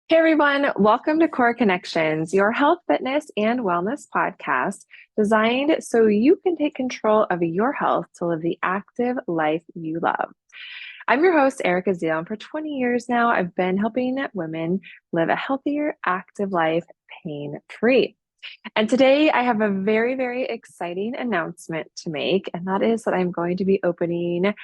Hey everyone, welcome to Core Connections, your health, fitness, and wellness podcast designed so you can take control of your health to live the active life you love. I'm your host, Erica Zeal, and for 20 years now, I've been helping women live a healthier, active life pain-free. And today I have a very, very exciting announcement to make, and that is that I'm going to be opening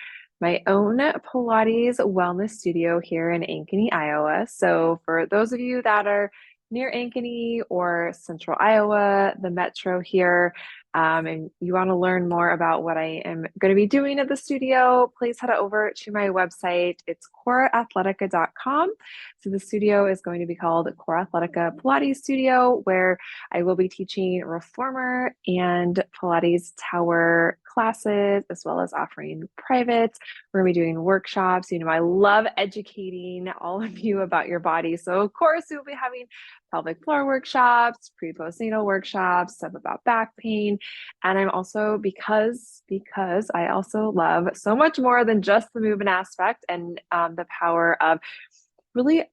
my own Pilates Wellness studio here in Ankeny, Iowa. So for those of you that are near Ankeny or Central Iowa, the metro here, and you want to learn more about what I am going to be doing at the studio, please head over to my website. It's coreathletica.com. So the studio is going to be called Core Athletica Pilates Studio, where I will be teaching reformer and Pilates tower classes, as well as offering private. We're going to be doing workshops. I love educating all of you about your body. So, of course, we'll be having pelvic floor workshops, pre-postnatal workshops, stuff about back pain. And I'm also, because I also love so much more than just the movement aspect and the power of really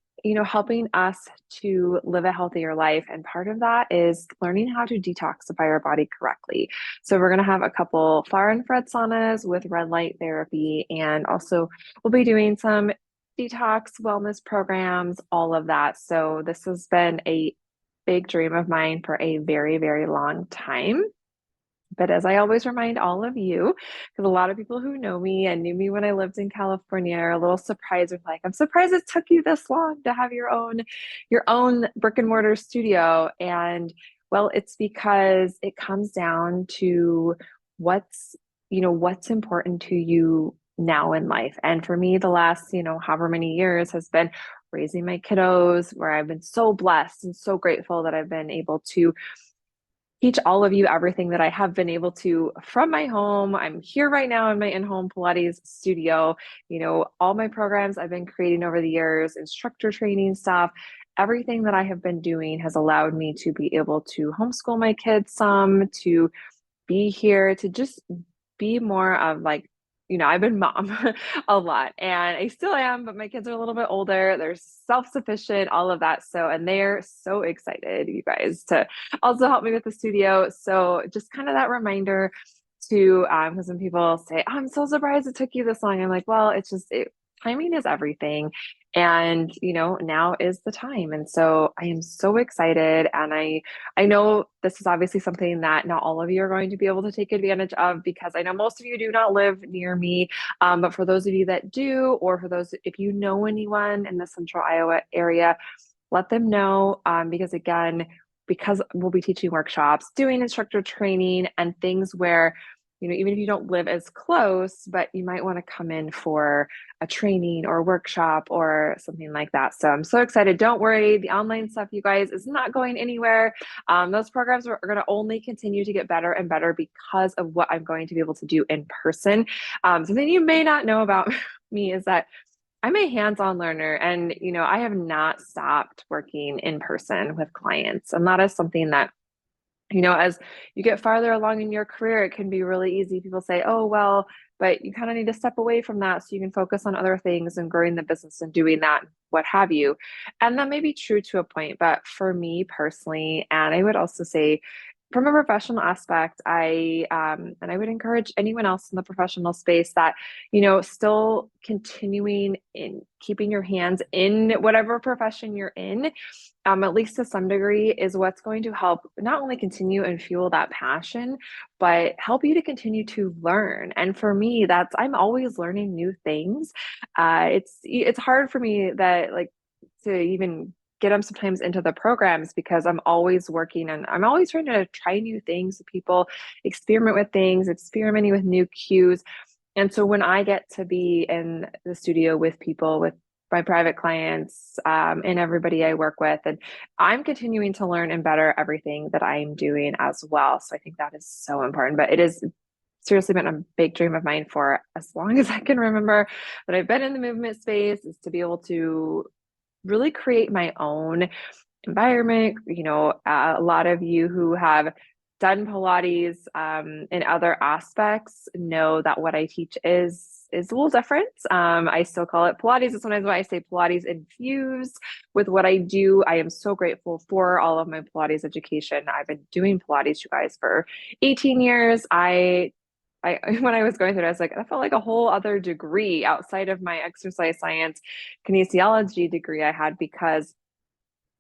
helping us to live a healthier life. And part of that is learning how to detoxify our body correctly. So we're going to have a couple far infrared saunas with red light therapy. And also we'll be doing some detox wellness programs, all of that. So this has been a big dream of mine for a very, very long time. But as I always remind all of you, because a lot of people who know me and knew me when I lived in California are a little surprised with like, I'm surprised it took you this long to have your own brick and mortar studio. And well, it's because it comes down to what's important to you now in life. And for me, the last, however many years has been raising my kiddos, where I've been so blessed and so grateful that I've been able to teach all of you everything that I have been able to from my home. I'm here right now in my in-home Pilates studio. All my programs I've been creating over the years, instructor training stuff, everything that I have been doing has allowed me to be able to homeschool my kids some, to be here, to just be more of like, I've been mom a lot and I still am, but my kids are a little bit older. They're self-sufficient, all of that. So, and they're so excited, you guys, to also help me with the studio. So just kind of that reminder to, because when people say, oh, I'm so surprised it took you this long. I'm like, well, timing is everything. And, now is the time. And so I am so excited. And I know this is obviously something that not all of you are going to be able to take advantage of because I know most of you do not live near me. But for those of you that do, or for those, if you know anyone in the Central Iowa area, let them know. Because we'll be teaching workshops, doing instructor training, and things where even if you don't live as close, but you might want to come in for a training or a workshop or something like that. So I'm so excited. Don't worry. The online stuff, you guys, is not going anywhere. Those programs are going to only continue to get better and better because of what I'm going to be able to do in person. Something you may not know about me is that I'm a hands-on learner and, I have not stopped working in person with clients. And that is something that as you get farther along in your career, it can be really easy. People say, oh, well, but you kind of need to step away from that so you can focus on other things and growing the business and doing that, what have you. And that may be true to a point, but for me personally, and I would also say from a professional aspect, and I would encourage anyone else in the professional space that, still continuing in keeping your hands in whatever profession you're in, at least to some degree, is what's going to help not only continue and fuel that passion, but help you to continue to learn. And for me, I'm always learning new things. It's hard for me that like to even get them sometimes into the programs because I'm always working and I'm always trying to try new things. People experiment with things, experimenting with new cues. And so when I get to be in the studio with people, with my private clients, and everybody I work with, and I'm continuing to learn and better everything that I'm doing as well. So I think that is so important. But it is seriously been a big dream of mine for as long as I can remember that I've been in the movement space, is to be able to really create my own environment. A lot of you who have done Pilates in other aspects know that what I teach is is a little different. I still call it Pilates. Sometimes when I say Pilates infused with what I do, I am so grateful for all of my Pilates education. I've been doing Pilates, you guys, for 18 years. I when I was going through it, I was like, I felt like a whole other degree outside of my exercise science kinesiology degree I had because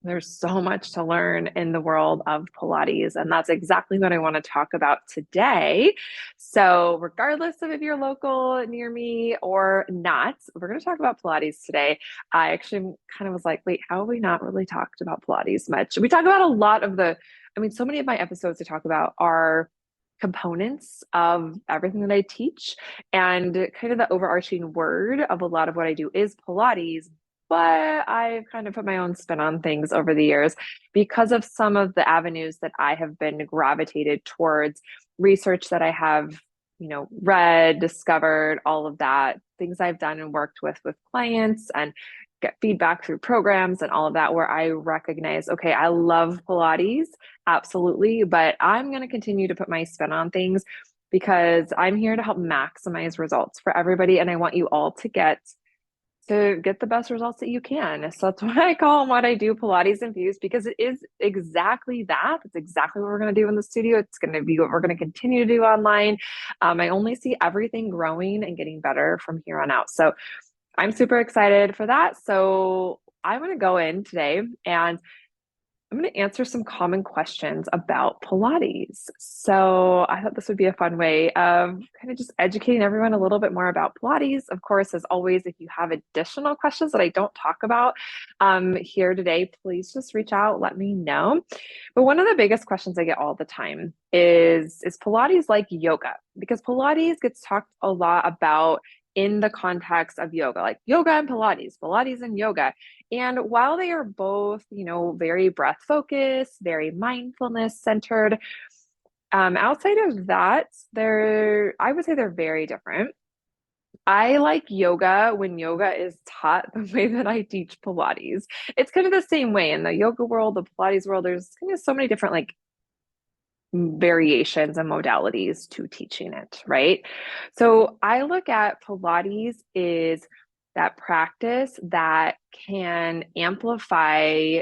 there's so much to learn in the world of Pilates, and that's exactly what I want to talk about today. So, regardless of if you're local near me or not, we're going to talk about Pilates today. I actually kind of was like, wait, how have we not really talked about Pilates much? We talk about a lot of so many of my episodes I talk about are components of everything that I teach, and kind of the overarching word of a lot of what I do is Pilates, but I've kind of put my own spin on things over the years because of some of the avenues that I have been gravitated towards, research that I have, read, discovered, all of that, things I've done and worked with clients and get feedback through programs and all of that, where I recognize, okay, I love Pilates, absolutely, but I'm going to continue to put my spin on things because I'm here to help maximize results for everybody. And I want you all to get the best results that you can. So that's why I call them what I do Pilates infused, because it is exactly that. It's exactly what we're going to do in the studio. It's going to be what we're going to continue to do online. I only see everything growing and getting better from here on out. So I'm super excited for that. So I'm going to go in today and I'm going to answer some common questions about Pilates. So I thought this would be a fun way of kind of just educating everyone a little bit more about Pilates. Of course, as always, if you have additional questions that I don't talk about here today, please just reach out, let me know. But one of the biggest questions I get all the time is Pilates like yoga? Because Pilates gets talked a lot about in the context of yoga, like yoga and Pilates, Pilates and yoga. And while they are both, very breath focused, very mindfulness centered, outside of that, I would say they're very different. I like yoga when yoga is taught the way that I teach Pilates. It's kind of the same way in the yoga world, the Pilates world. There's kind of so many different like variations and modalities to teaching it, right? So I look at Pilates is that practice that can amplify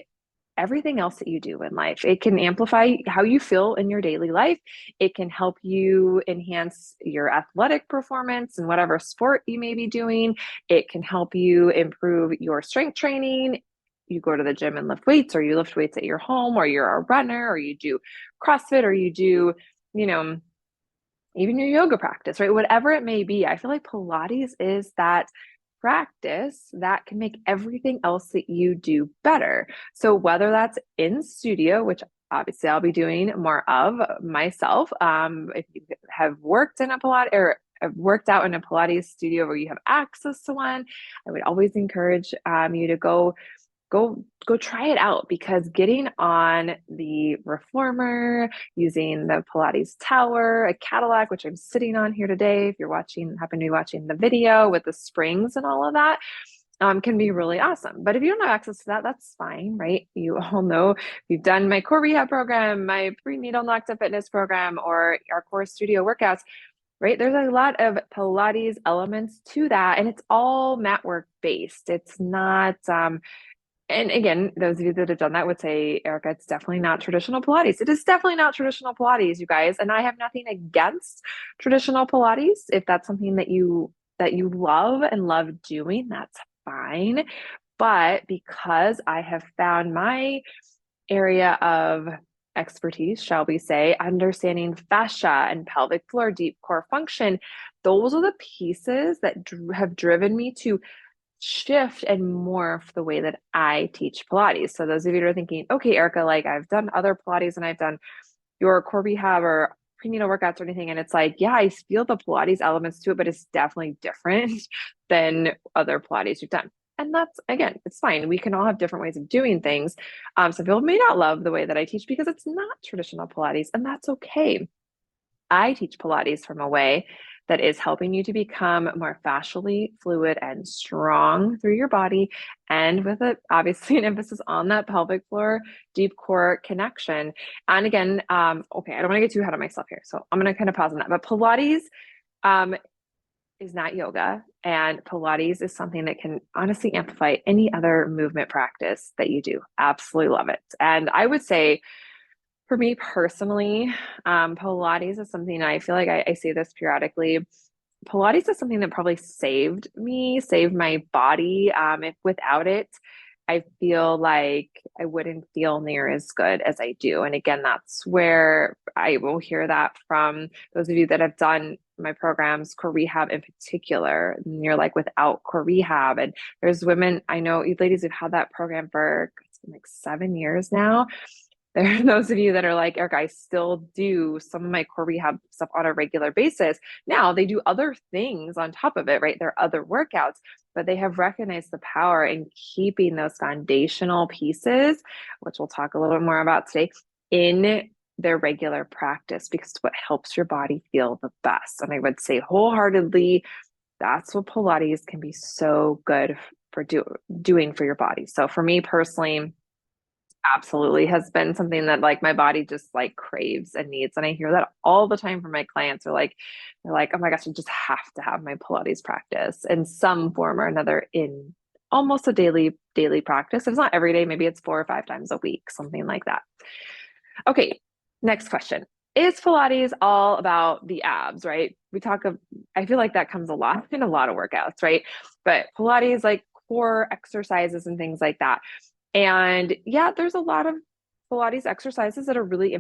everything else that you do in life. It can amplify how you feel in your daily life. It can help you enhance your athletic performance in whatever sport you may be doing. It can help you improve your strength training. You go to the gym and lift weights, or you lift weights at your home, or you're a runner, or you do CrossFit, or you do, you know, even your yoga practice, right? Whatever it may be, I feel like Pilates is that practice that can make everything else that you do better. So whether that's in studio, which obviously I'll be doing more of myself, if you have worked in a Pilates or have worked out in a Pilates studio where you have access to one, I would always encourage you to go try it out, because getting on the reformer, using the Pilates tower, a Cadillac, which I'm sitting on here today, if you're happen to be watching the video with the springs and all of that, can be really awesome. But if you don't have access to that, that's fine, right? You all know, if you've done my core rehab program, my prenatal Nocta fitness program, or our core studio workouts, right? There's a lot of Pilates elements to that, and it's all mat work based. It's not, and again, those of you that have done that would say, Erica, it's definitely not traditional Pilates. It is definitely not traditional Pilates, you guys. And I have nothing against traditional Pilates. If that's something that you love and love doing, that's fine. But because I have found my area of expertise, shall we say, understanding fascia and pelvic floor, deep core function, those are the pieces that have driven me to shift and morph the way that I teach Pilates. So those of you that are thinking, okay, Erica, like I've done other Pilates and I've done your core rehab or prenatal workouts or anything, and it's like, yeah, I feel the Pilates elements to it, but it's definitely different than other Pilates you've done. And that's, again, it's fine. We can all have different ways of doing things. Some people may not love the way that I teach because it's not traditional Pilates, and that's okay. I teach Pilates from a way that is helping you to become more fascially fluid and strong through your body, and with it, obviously, an emphasis on that pelvic floor, deep core connection. And again, okay, I don't want to get too ahead of myself here, so I'm going to kind of pause on that. But Pilates, is not yoga, and Pilates is something that can honestly amplify any other movement practice that you do. Absolutely love it. And I would say for me personally, Pilates is something I feel like I say this periodically. Pilates is something that probably saved me, saved my body. If without it, I feel like I wouldn't feel near as good as I do. And again, that's where I will hear that from those of you that have done my programs, core rehab in particular. And you're like, without core rehab, and there's women I know, you ladies who've had that program for it's been like 7 years now. There are those of you that are like, Eric, I still do some of my core rehab stuff on a regular basis. Now they do other things on top of it, right? There are other workouts, but they have recognized the power in keeping those foundational pieces, which we'll talk a little bit more about today, in their regular practice because it's what helps your body feel the best. And I would say wholeheartedly, that's what Pilates can be so good for doing for your body. So for me personally, absolutely has been something that like my body just like craves and needs. And I hear that all the time from my clients are like, they're like, oh my gosh, I just have to have my Pilates practice in some form or another in almost a daily practice. If it's not every day, maybe it's 4 or 5 times a week, something like that. Okay, next question. Is Pilates all about the abs, right? I feel like that comes a lot in a lot of workouts, right? But Pilates, like core exercises and things like that. And yeah, there's a lot of Pilates exercises that are really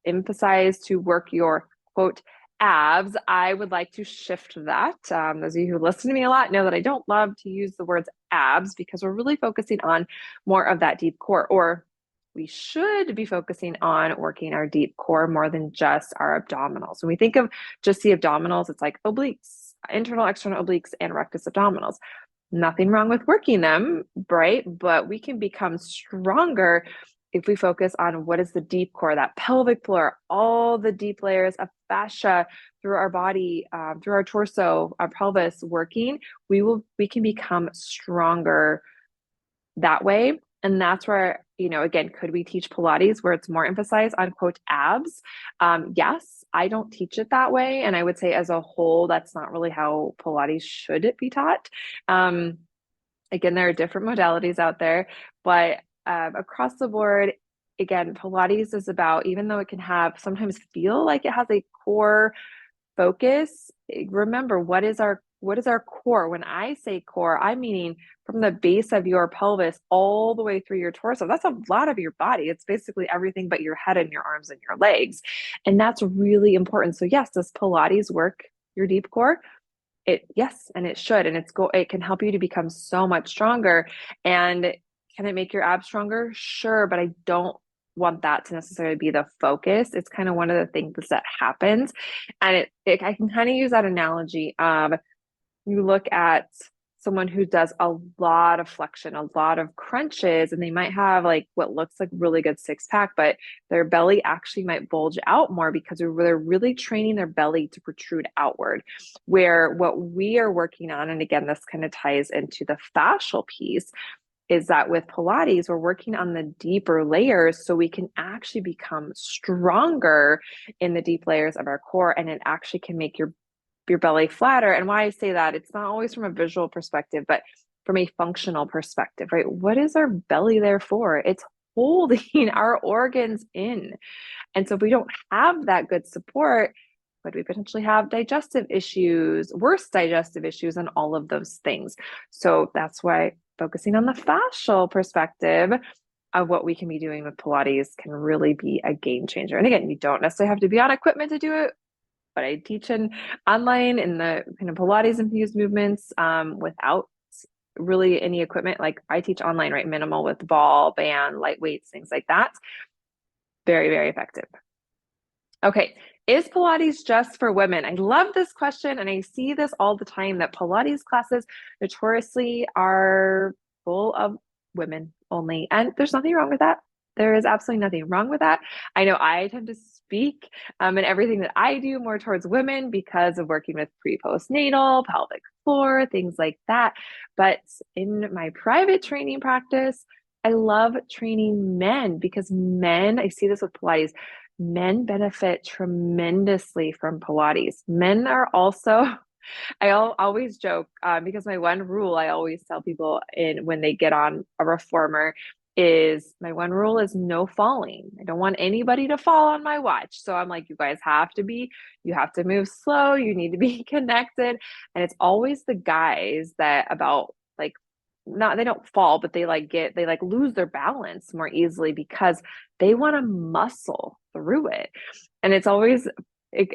emphasized to work your quote abs. I would like to shift that. Those of you who listen to me a lot know that I don't love to use the words abs because we're really focusing on more of that deep core, or we should be focusing on working our deep core more than just our abdominals. When we think of just the abdominals, it's like obliques, internal, external obliques, and rectus abdominals. Nothing wrong with working them, right? But we can become stronger if we focus on what is the deep core, that pelvic floor, all the deep layers of fascia through our body, through our torso, our pelvis working, we can become stronger that way. And that's where, again, could we teach Pilates where it's more emphasized on quote abs? Yes, I don't teach it that way. And I would say as a whole, that's not really how Pilates should be taught. Again, there are different modalities out there, but across the board, again, Pilates is about, even though it can have sometimes feel like it has a core focus, remember what is our core? When I say core, I'm meaning from the base of your pelvis all the way through your torso. That's a lot of your body. It's basically everything but your head and your arms and your legs. And that's really important. So yes, does Pilates work your deep core? Yes, and it should. And it can help you to become so much stronger. And can it make your abs stronger? Sure, but I don't want that to necessarily be the focus. It's kind of one of the things that happens. And I can kind of use that analogy of, you look at someone who does a lot of flexion, a lot of crunches, and they might have like what looks like really good six pack, but their belly actually might bulge out more because they're really training their belly to protrude outward. Where what we are working on, and again, this kind of ties into the fascial piece, is that with Pilates, we're working on the deeper layers so we can actually become stronger in the deep layers of our core, and it actually can make your belly flatter. And why I say that, it's not always from a visual perspective, but from a functional perspective, right? What is our belly there for? It's holding our organs in. And so if we don't have that good support, could we potentially have digestive issues, worse digestive issues, and all of those things? So that's why focusing on the fascial perspective of what we can be doing with Pilates can really be a game changer. And again, you don't necessarily have to be on equipment to do it, but I teach online in the kind of Pilates infused movements without really any equipment. Like I teach online, right? Minimal with ball, band, light weights, things like that. Very, very effective. Okay. Is Pilates just for women? I love this question. And I see this all the time, that Pilates classes notoriously are full of women only. And there's nothing wrong with that. There is absolutely nothing wrong with that. I know I tend to speak and everything that I do more towards women because of working with pre-postnatal, pelvic floor, things like that. But in my private training practice, I love training men because men, I see this with Pilates, men benefit tremendously from Pilates. Men are also always joke because my one rule I always tell people in when they get on a reformer is my one rule is no falling. I don't want anybody to fall on my watch. So I'm like, you have to move slow. You need to be connected. And it's always the guys that about like, not they don't fall, but they like lose their balance more easily because they want to muscle through it. And it's always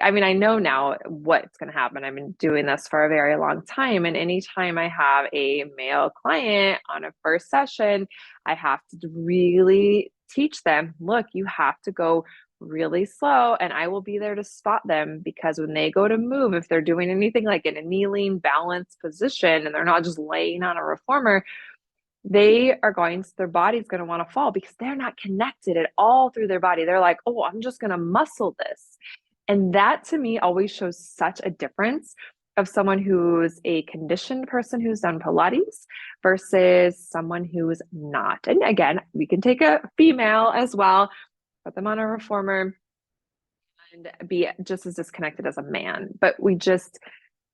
I mean, I know now what's going to happen. I've been doing this for a very long time. And anytime I have a male client on a first session, I have to really teach them, look, you have to go really slow and I will be there to spot them because when they go to move, if they're doing anything like in a kneeling balanced position and they're not just laying on a reformer, their body's going to want to fall because they're not connected at all through their body. They're like, oh, I'm just going to muscle this. And that to me always shows such a difference of someone who's a conditioned person who's done Pilates versus someone who's not. And again, we can take a female as well, put them on a reformer and be just as disconnected as a man. But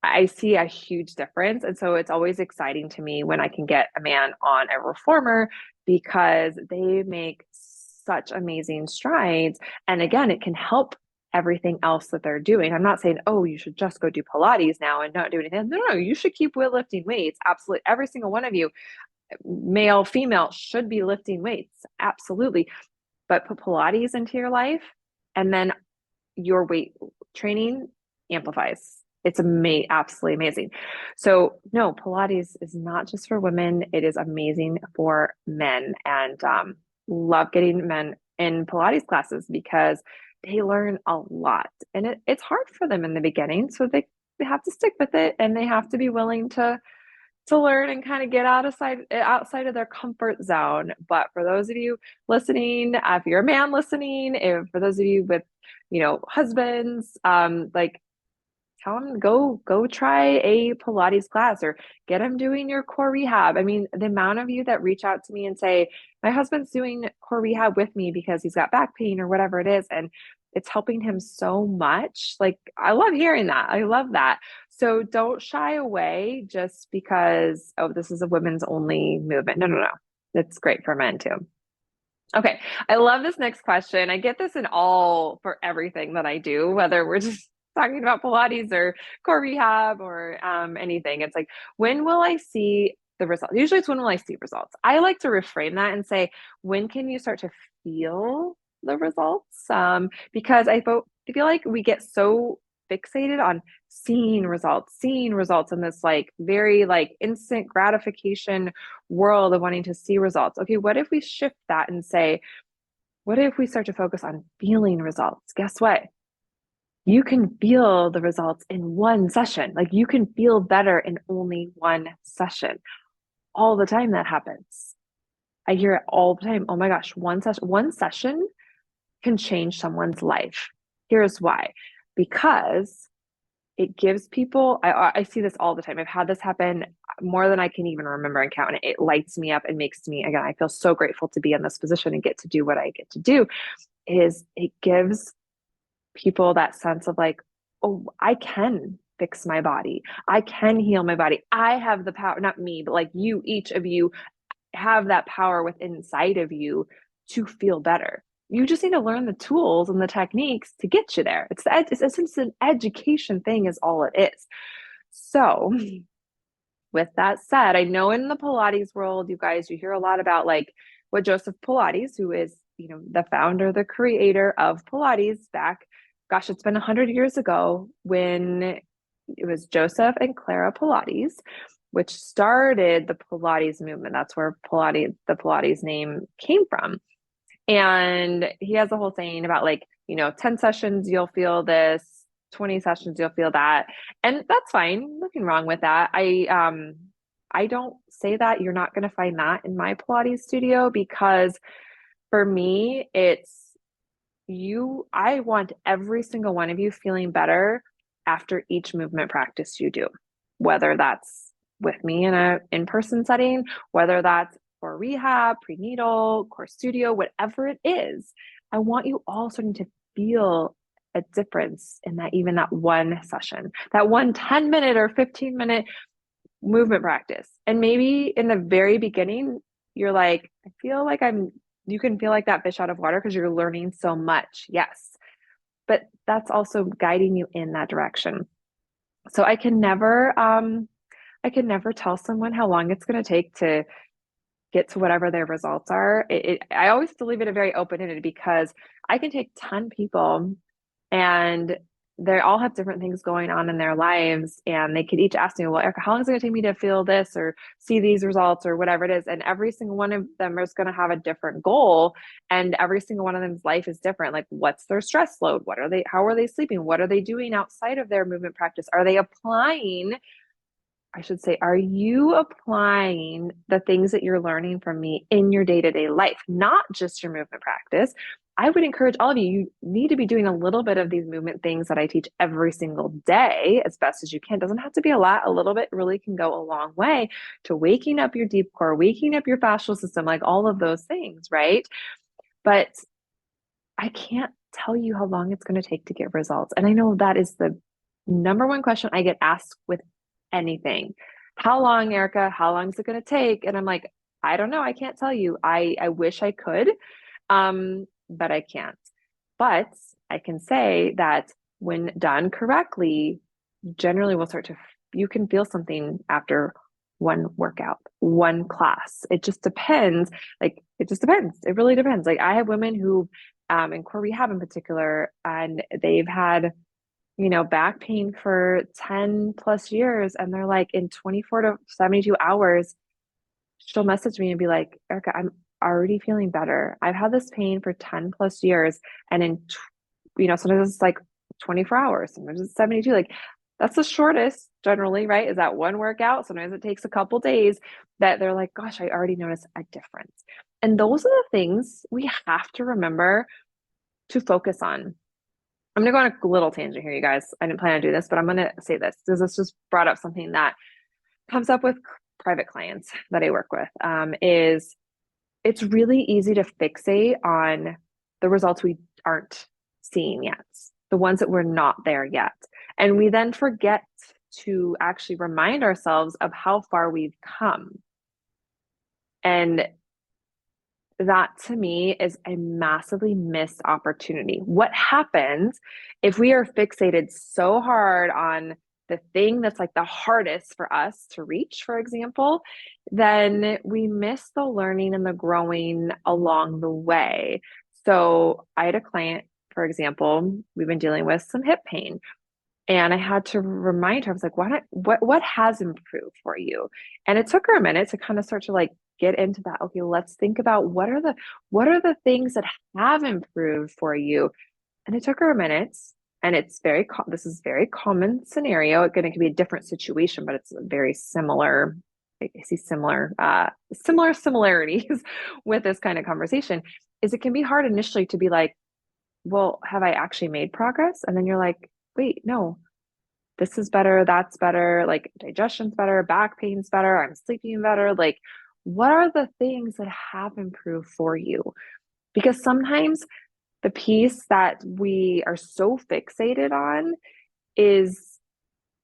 I see a huge difference. And so it's always exciting to me when I can get a man on a reformer because they make such amazing strides. And again, it can help everything else that they're doing. I'm not saying, oh, you should just go do Pilates now and not do anything. No, you should keep lifting weights. Absolutely. Every single one of you, male, female, should be lifting weights. Absolutely. But put Pilates into your life and then your weight training amplifies. It's absolutely amazing. So no, Pilates is not just for women. It is amazing for men and love getting men in Pilates classes because they learn a lot and it's hard for them in the beginning. So they have to stick with it and they have to be willing to learn and kind of get outside of their comfort zone. But for those of you listening, if you're a man listening, if for those of you with, husbands, like tell them go try a Pilates class or get them doing your core rehab. I mean, the amount of you that reach out to me and say, my husband's doing core rehab with me because he's got back pain or whatever it is. And it's helping him so much. Like, I love hearing that. I love that. So don't shy away just because, oh, this is a women's only movement. No. It's great for men too. Okay. I love this next question. I get this for everything that I do, whether we're just talking about Pilates or core rehab or anything. It's like, when will I see the results? Usually it's when will I see results? I like to reframe that and say, when can you start to feel the results? Because I feel like we get so fixated on seeing results in this like very like instant gratification world of wanting to see results. Okay, what if we shift that and say, what if we start to focus on feeling results? Guess what? You can feel the results in one session. Like you can feel better in only one session. All the time that happens. I hear it all the time. Oh my gosh, one session can change someone's life. Here's why. Because it gives people, I see this all the time. I've had this happen more than I can even remember and count. And it lights me up and makes me, again, I feel so grateful to be in this position and get to do what I get to do, is it gives people that sense of like, oh, I can fix my body. I can heal my body. I have the power, not me, but like you, each of you have that power within inside of you to feel better. You just need to learn the tools and the techniques to get you there. It's an education thing is all it is. So with that said, I know in the Pilates world, you guys, you hear a lot about like what Joseph Pilates, who is, the founder, the creator of Pilates back, gosh, it's been 100 years ago when it was Joseph and Clara Pilates, which started the Pilates movement. That's where the Pilates name came from. And he has a whole saying about like, 10 sessions, you'll feel this, 20 sessions, you'll feel that. And that's fine. Nothing wrong with that. I don't say that you're not going to find that in my Pilates studio because for me, I want every single one of you feeling better after each movement practice you do, whether that's with me in an in-person setting, whether that's for rehab, prenatal, core studio, whatever it is. I want you all starting to feel a difference in that, even that one session, that one 10-minute or 15-minute movement practice. And maybe in the very beginning, you're like, I feel like you can feel like that fish out of water because you're learning so much. Yes. But that's also guiding you in that direction. So I can never tell someone how long it's going to take to get to whatever their results are. I always have to leave it a very open-ended because I can take 10 people and they all have different things going on in their lives. And they could each ask me, well, Erica, how long is it going to take me to feel this or see these results or whatever it is? And every single one of them is going to have a different goal. And every single one of them's life is different. Like, what's their stress load? How are they sleeping? What are they doing outside of their movement practice? Are they applying I should say, are you applying the things that you're learning from me in your day-to-day life, not just your movement practice? I would encourage all of you, you need to be doing a little bit of these movement things that I teach every single day as best as you can. It doesn't have to be a lot. A little bit really can go a long way to waking up your deep core, waking up your fascial system, like all of those things, right? But I can't tell you how long it's going to take to get results. And I know that is the number one question I get asked with anything. How long, Erica? How long is it going to take? And I'm like, I don't know. I can't tell you. I wish I could, but I can't. But I can say that when done correctly, generally you can feel something after one workout, one class. It just depends. Like, it just depends. It really depends. Like, I have women who, in core rehab in particular, and they've had back pain for 10 plus years. And they're like, in 24 to 72 hours, she'll message me and be like, Erica, I'm already feeling better. I've had this pain for 10 plus years. And sometimes it's like 24 hours, sometimes it's 72. Like, that's the shortest generally, right? Is that one workout? Sometimes it takes a couple days that they're like, gosh, I already noticed a difference. And those are the things we have to remember to focus on. I'm going to go on a little tangent here, you guys. I didn't plan to do this, but I'm going to say this because this just brought up something that comes up with private clients that I work with, is it's really easy to fixate on the results we aren't seeing yet, the ones that we're not there yet. And we then forget to actually remind ourselves of how far we've come. And that to me is a massively missed opportunity. What happens if we are fixated so hard on the thing that's like the hardest for us to reach, for example, then we miss the learning and the growing along the way. So I had a client, for example, we've been dealing with some hip pain. And I had to remind her, I was like, what has improved for you? And it took her a minute to kind of start to like get into that. Okay, let's think about what are the things that have improved for you. And it took her a minute. And this is very common scenario. Again, it could be a different situation, but it's very similar. I see similar similarities with this kind of conversation. Is it can be hard initially to be like, well, have I actually made progress? And then you're like, wait, no, this is better, that's better, like digestion's better, back pain's better, I'm sleeping better. Like, what are the things that have improved for you? Because sometimes the piece that we are so fixated on is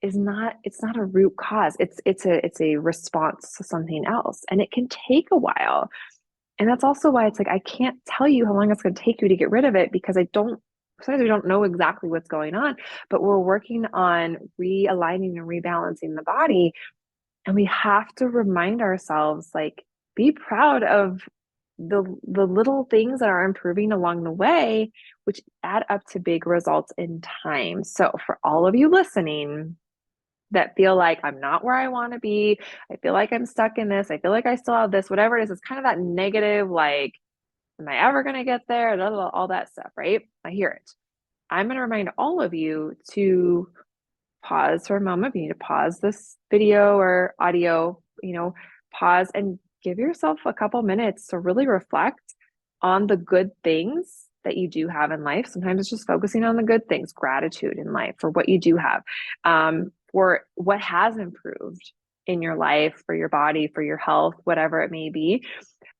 not, it's not a root cause. It's a response to something else. And it can take a while. And that's also why it's like, I can't tell you how long it's going to take you to get rid of it because sometimes we don't know exactly what's going on, but we're working on realigning and rebalancing the body. And we have to remind ourselves, like, be proud of the little things that are improving along the way, which add up to big results in time. So for all of you listening that feel like I'm not where I want to be, I feel like I'm stuck in this, I feel like I still have this, whatever it is, it's kind of that negative, like, am I ever going to get there? Blah, blah, blah, all that stuff, right? I hear it. I'm going to remind all of you to pause for a moment. You need to pause this video or audio, pause and give yourself a couple minutes to really reflect on the good things that you do have in life. Sometimes it's just focusing on the good things, gratitude in life for what you do have, for what has improved in your life, for your body, for your health, whatever it may be.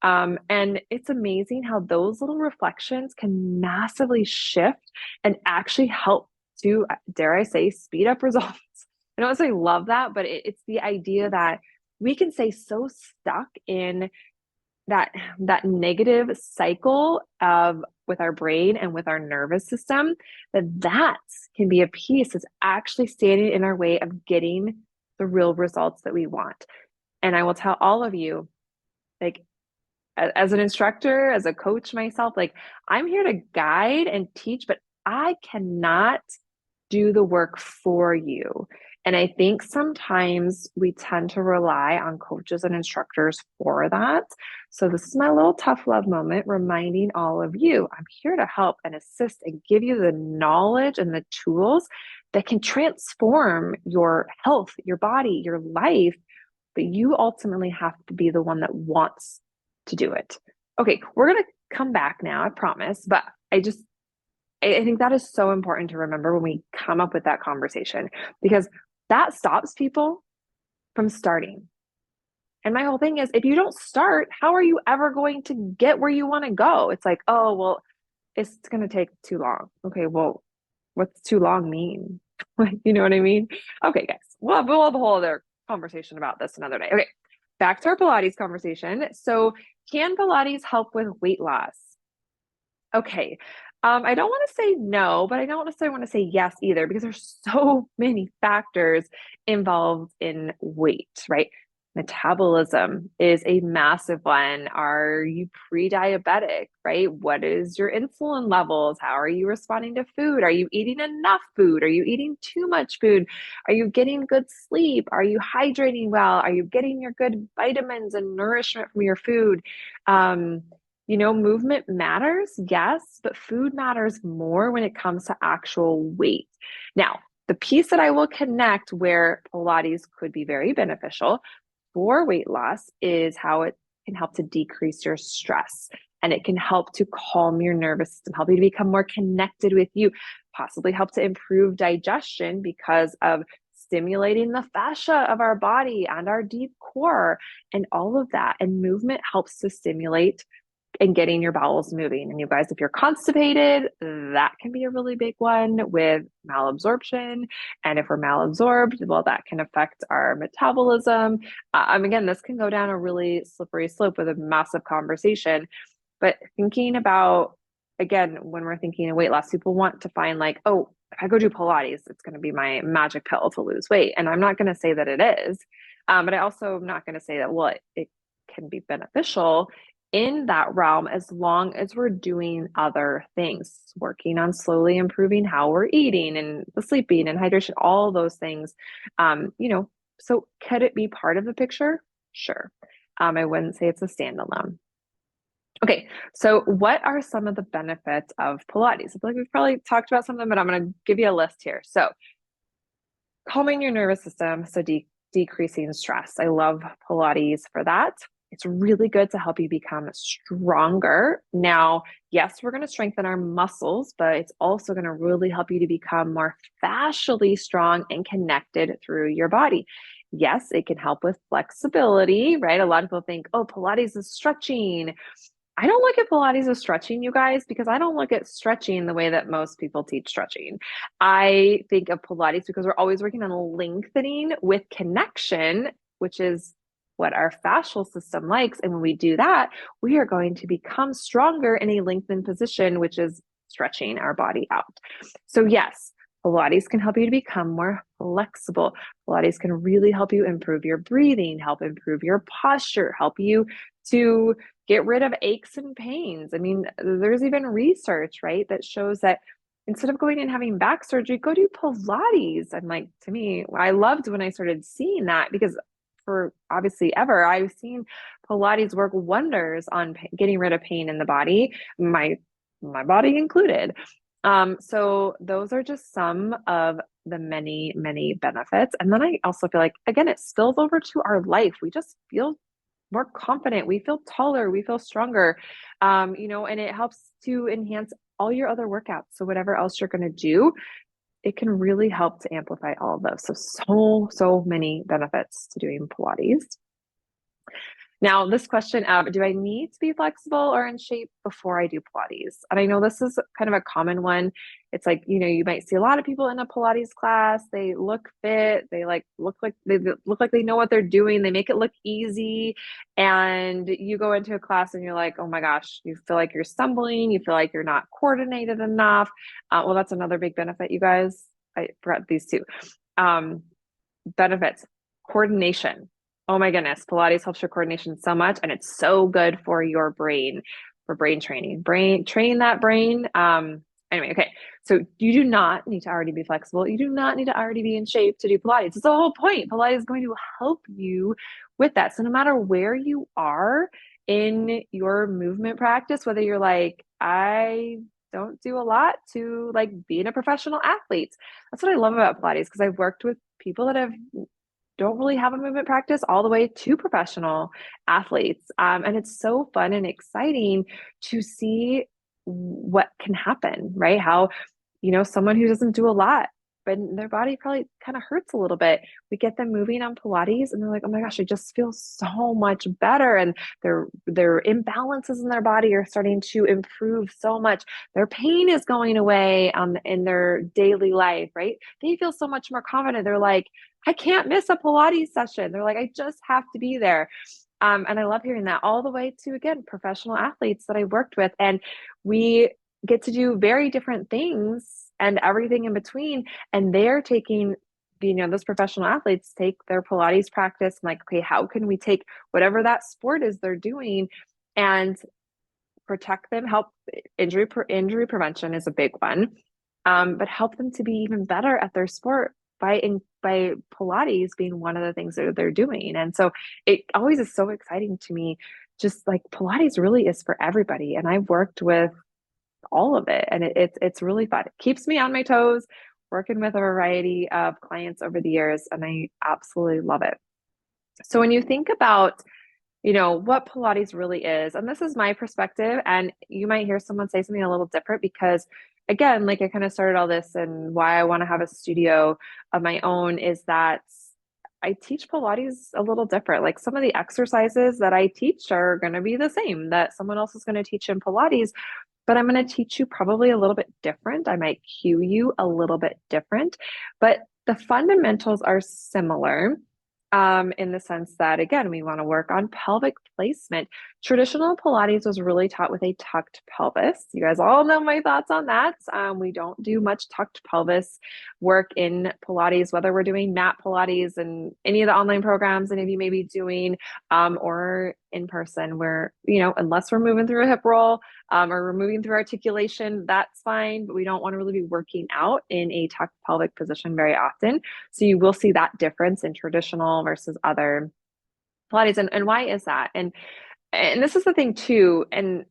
And it's amazing how those little reflections can massively shift and actually help to, dare I say, speed up results. I don't necessarily love that, but it's the idea that we can stay so stuck in that negative cycle of with our brain and with our nervous system that can be a piece that's actually standing in our way of getting the real results that we want. And I will tell all of you, like, as an instructor, as a coach myself, like, I'm here to guide and teach, but I cannot do the work for you. And I think sometimes we tend to rely on coaches and instructors for that. So this is my little tough love moment, reminding all of you, I'm here to help and assist and give you the knowledge and the tools that can transform your health, your body, your life. But you ultimately have to be the one that wants to do it. Okay, we're going to come back now, I promise. But I think that is so important to remember when we come up with that conversation, because that stops people from starting. And my whole thing is, if you don't start, how are you ever going to get where you want to go? It's like, oh, well, it's going to take too long. Okay, well, what's too long mean? You know what I mean? Okay, guys, we'll have a whole other conversation about this another day. Okay, back to our Pilates conversation. So, can Pilates help with weight loss? Okay. I don't want to say no, but I don't necessarily want to say yes either, because there's so many factors involved in weight, right? Metabolism is a massive one. Are you pre-diabetic, right? What is your insulin levels? How are you responding to food? Are you eating enough food? Are you eating too much food? Are you getting good sleep? Are you hydrating well? Are you getting your good vitamins and nourishment from your food? Um, Movement matters, yes, but food matters more when it comes to actual weight. Now, the piece that I will connect where Pilates could be very beneficial for weight loss is how it can help to decrease your stress, and it can help to calm your nervous system, help you to become more connected with you, possibly help to improve digestion because of stimulating the fascia of our body and our deep core and all of that. And movement helps to stimulate and getting your bowels moving. And you guys, if you're constipated, that can be a really big one with malabsorption. And if we're malabsorbed, well, that can affect our metabolism. Again, this can go down a really slippery slope with a massive conversation. But thinking about, again, when we're thinking of weight loss, people want to find like, oh, if I go do Pilates, it's going to be my magic pill to lose weight. And I'm not going to say that it is. But I also am not going to say that, well, it can be beneficial in that realm as long as we're doing other things, working on slowly improving how we're eating and the sleeping and hydration, all those things. So could it be part of the picture? Sure. I wouldn't say it's a standalone. Okay, so what are some of the benefits of Pilates? I feel like we've probably talked about some of them, but I'm going to give you a list here. So, calming your nervous system, so decreasing stress. I love Pilates for that. It's really good to help you become stronger. Now, yes, we're going to strengthen our muscles, but it's also going to really help you to become more fascially strong and connected through your body. Yes, it can help with flexibility, right? A lot of people think, oh, Pilates is stretching. I don't look at Pilates as stretching, you guys, because I don't look at stretching the way that most people teach stretching. I think of Pilates because we're always working on lengthening with connection, which is what our fascial system likes. And when we do that, we are going to become stronger in a lengthened position, which is stretching our body out. So, yes, Pilates can help you to become more flexible. Pilates can really help you improve your breathing, help improve your posture, help you to get rid of aches and pains. I mean, there's even research, right, that shows that instead of going and having back surgery, go do Pilates. And like, to me, I loved when I started seeing that, because for obviously ever, I've seen Pilates work wonders on getting rid of pain in the body, my body included. So those are just some of the many, many benefits. And then I also feel like, again, it spills over to our life. We just feel more confident, we feel taller, we feel stronger, and it helps to enhance all your other workouts. So whatever else you're going to do, it can really help to amplify all of those. So many benefits to doing Pilates. Now, this question of do I need to be flexible or in shape before I do Pilates? And I know this is kind of a common one. It's like, you might see a lot of people in a Pilates class. They look fit. They look like they know what they're doing. They make it look easy. And you go into a class and you're like, oh my gosh, you feel like you're stumbling. You feel like you're not coordinated enough. Well, that's another big benefit, you guys. I forgot these two. Um, benefits, coordination. Oh my goodness, Pilates helps your coordination so much, and it's so good for your brain, for brain training. Train that brain. Anyway, okay. So you do not need to already be flexible. You do not need to already be in shape to do Pilates. It's the whole point. Pilates is going to help you with that. So no matter where you are in your movement practice, whether you're like, I don't do a lot to like being a professional athlete. That's what I love about Pilates because I've worked with people that don't really have a movement practice all the way to professional athletes. And it's so fun and exciting to see what can happen, right? How, someone who doesn't do a lot, but their body probably kind of hurts a little bit. We get them moving on Pilates and they're like, oh my gosh, I just feel so much better. And their imbalances in their body are starting to improve so much. Their pain is going away in their daily life, right? They feel so much more confident. They're like, I can't miss a Pilates session. They're like, I just have to be there. And I love hearing that all the way to, again, professional athletes that I worked with. And we get to do very different things and everything in between. And they're taking, those professional athletes take their Pilates practice and like, okay, how can we take whatever that sport is they're doing and protect them, help injury prevention is a big one, but help them to be even better at their sport by Pilates being one of the things that they're doing. And so it always is so exciting to me, just like Pilates really is for everybody. And I've worked with all of it and it's really fun. It keeps me on my toes, working with a variety of clients over the years, and I absolutely love it. So when you think about what Pilates really is. And this is my perspective. And you might hear someone say something a little different because, again, like I kind of started all this and why I want to have a studio of my own is that I teach Pilates a little different. Like some of the exercises that I teach are going to be the same that someone else is going to teach in Pilates, but I'm going to teach you probably a little bit different. I might cue you a little bit different, but the fundamentals are similar in the sense that, again, we want to work on pelvic placement. Traditional Pilates was really taught with a tucked pelvis. You guys all know my thoughts on that. We don't do much tucked pelvis work in Pilates, whether we're doing mat Pilates and any of the online programs any of you may be doing, or in person, where, unless we're moving through a hip roll, or we're moving through articulation, that's fine, but we don't want to really be working out in a tucked pelvic position very often. So you will see that difference in traditional versus other Pilates. And why is that? And this is the thing too. And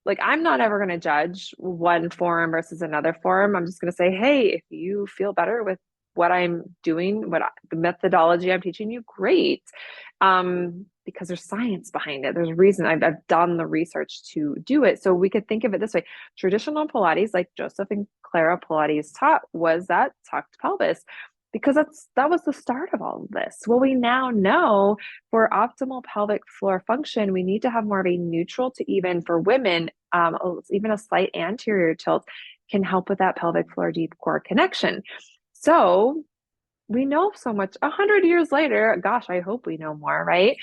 like, I'm not ever going to judge one form versus another form. I'm just going to say, hey, if you feel better with what I'm doing, the methodology I'm teaching you, great. Because there's science behind it. There's a reason I've done the research to do it. So we could think of it this way. Traditional Pilates, like Joseph and Clara Pilates taught, was that tucked pelvis, because that was the start of all of this. Well, we now know for optimal pelvic floor function, we need to have more of a neutral to even for women, even a slight anterior tilt can help with that pelvic floor deep core connection. So we know so much 100 years later. Gosh, I hope we know more, right?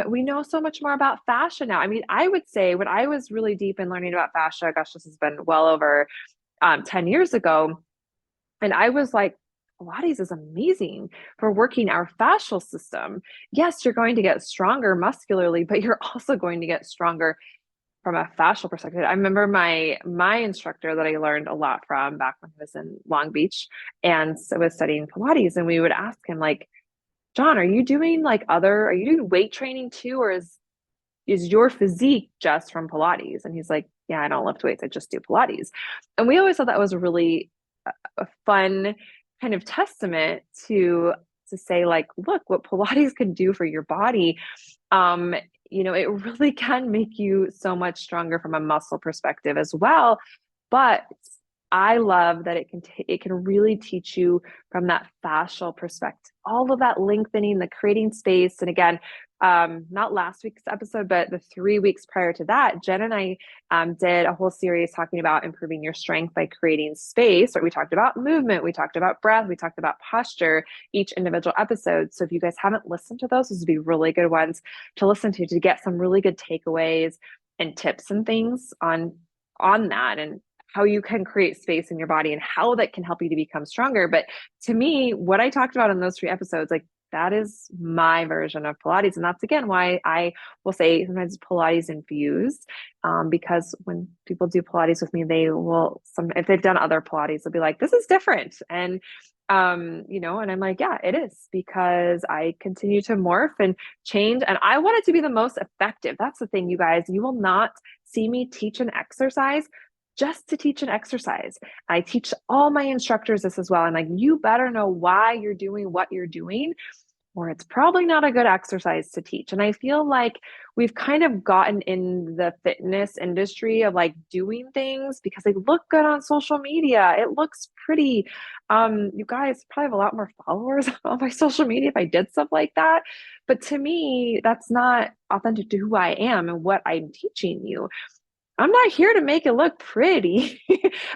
We know so much more about fascia now. I mean, I would say when I was really deep in learning about fascia, gosh, this has been well over 10 years ago. And I was like, Pilates is amazing for working our fascial system. Yes, you're going to get stronger muscularly, but you're also going to get stronger from a fascial perspective. I remember my instructor that I learned a lot from back when I was in Long Beach and I was studying Pilates, and we would ask him like, John, are you doing weight training too, or is your physique just from Pilates? And he's like, yeah, I don't lift weights, I just do Pilates. And we always thought that was really a fun kind of testament to say like, look what Pilates can do for your body. It really can make you so much stronger from a muscle perspective as well. But I love that it can really teach you from that fascial perspective, all of that lengthening, the creating space. And again, not last week's episode, but the 3 weeks prior to that, Jen and I did a whole series talking about improving your strength by creating space. Right? We talked about movement, we talked about breath, we talked about posture, each individual episode. So if you guys haven't listened to those would be really good ones to listen to get some really good takeaways and tips and things on that, and how you can create space in your body and how that can help you to become stronger. But to me, what I talked about in those 3 episodes, like that is my version of Pilates. And that's again why I will say sometimes Pilates infused, because when people do Pilates with me, they will, if they've done other Pilates, they'll be like, this is different. And and I'm like, yeah, it is, because I continue to morph and change, and I want it to be the most effective. That's the thing, you guys. You will not see me teach an exercise just to teach an exercise. I teach all my instructors this as well. I'm like, you better know why you're doing what you're doing, or it's probably not a good exercise to teach. And I feel like we've kind of gotten in the fitness industry of like doing things because they look good on social media. It looks pretty. You guys probably have a lot more followers on my social media if I did stuff like that. But to me, that's not authentic to who I am and what I'm teaching you. I'm not here to make it look pretty.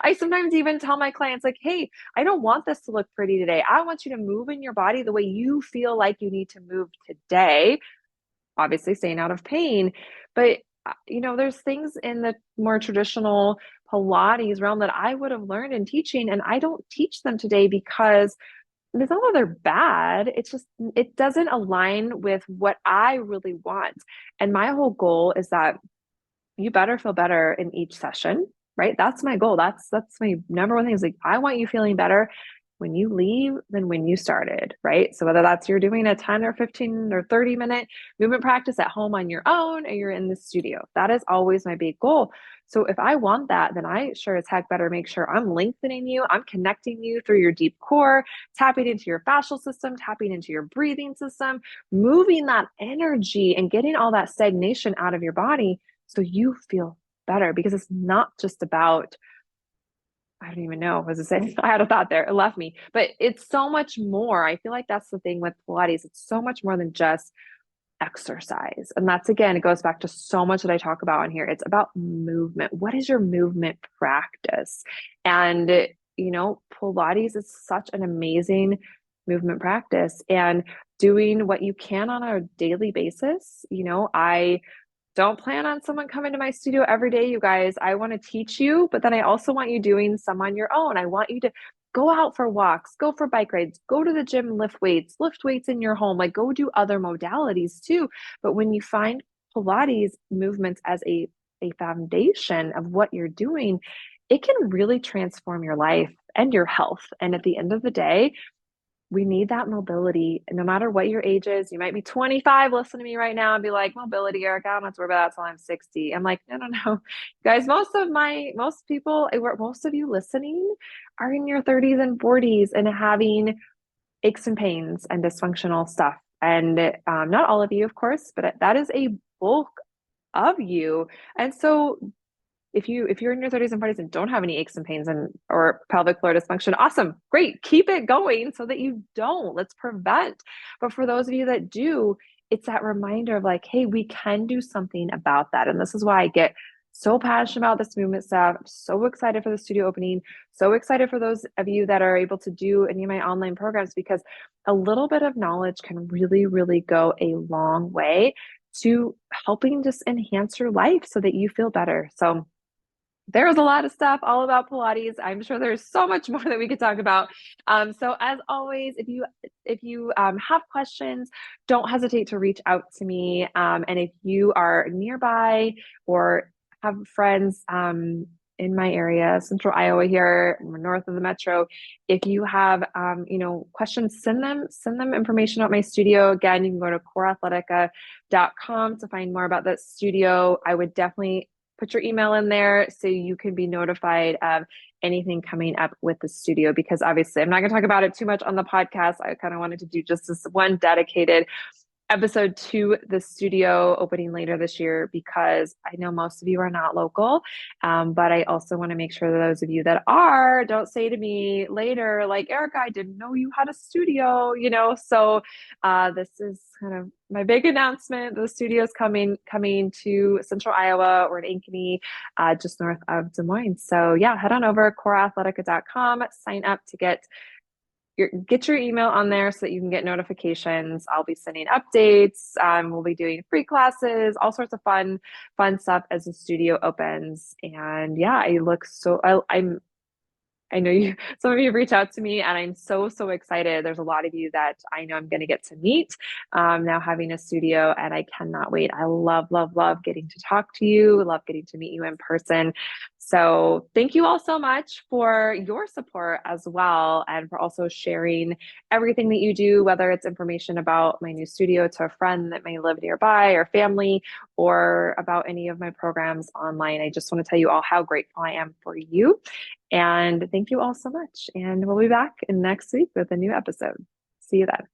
I sometimes even tell my clients, like, hey, I don't want this to look pretty today. I want you to move in your body the way you feel like you need to move today, obviously staying out of pain. But, there's things in the more traditional Pilates realm that I would have learned in teaching, and I don't teach them today because it's not that they're bad. It's just, it doesn't align with what I really want. And my whole goal is that you better feel better in each session, right? That's my goal. That's my number one thing, is like, I want you feeling better when you leave than when you started, right? So whether that's you're doing a 10 or 15 or 30-minute movement practice at home on your own, or you're in the studio, that is always my big goal. So if I want that, then I sure as heck better make sure I'm lengthening you, I'm connecting you through your deep core, tapping into your fascial system, tapping into your breathing system, moving that energy and getting all that stagnation out of your body so you feel better. Because it's not just about, I don't even know, what was it? I had a thought there, it left me, but it's so much more. I feel like that's the thing with Pilates. It's so much more than just exercise. And that's, again, it goes back to so much that I talk about on here. It's about movement. What is your movement practice? And, Pilates is such an amazing movement practice, and doing what you can on a daily basis. I don't plan on someone coming to my studio every day, you guys. I want to teach you, but then I also want you doing some on your own. I want you to go out for walks, go for bike rides, go to the gym, lift weights in your home, like go do other modalities too. But when you find Pilates movements as a foundation of what you're doing, it can really transform your life and your health. And at the end of the day, we need that mobility. And no matter what your age is, you might be 25, listen to me right now and be like, mobility, Eric, I don't have to worry about that till I'm 60. I'm like, no. Guys, most of you listening are in your 30s and 40s and having aches and pains and dysfunctional stuff. And not all of you, of course, but that is a bulk of you. And so if you're in your 30s and 40s and don't have any aches and pains or pelvic floor dysfunction, awesome, great, keep it going so that you don't. Let's prevent. But for those of you that do, it's that reminder of like, hey, we can do something about that. And this is why I get so passionate about this movement stuff. I'm so excited for the studio opening, so excited for those of you that are able to do any of my online programs, because a little bit of knowledge can really, really go a long way to helping just enhance your life so that you feel better. So there's a lot of stuff all about Pilates. I'm sure there's so much more that we could talk about. So as always, if you have questions, don't hesitate to reach out to me. And if you are nearby or have friends in my area, Central Iowa here, north of the metro, if you have questions, send them information about my studio. Again, you can go to coreathletica.com to find more about that studio. I would definitely put your email in there so you can be notified of anything coming up with the studio, because obviously I'm not going to talk about it too much on the podcast. I kind of wanted to do just this one dedicated episode two, the studio opening later this year, because I know most of you are not local. But I also want to make sure that those of you that are, don't say to me later, like, Erica, I didn't know you had a studio, So this is kind of my big announcement. The studio's coming to Central Iowa or in Ankeny, just north of Des Moines. So yeah, head on over coreathletica.com, sign up to get your email on there so that you can get notifications. I'll be sending updates. We'll be doing free classes, all sorts of fun stuff as the studio opens. And yeah, I know some of you have reached out to me, and I'm so excited. There's a lot of you that I know I'm going to get to meet now having a studio, and I cannot wait. I love getting to talk to you, love getting to meet you in person. So thank you all so much for your support as well, and for also sharing everything that you do, whether it's information about my new studio to a friend that may live nearby or family, or about any of my programs online. I just want to tell you all how grateful I am for you. And thank you all so much. And we'll be back next week with a new episode. See you then.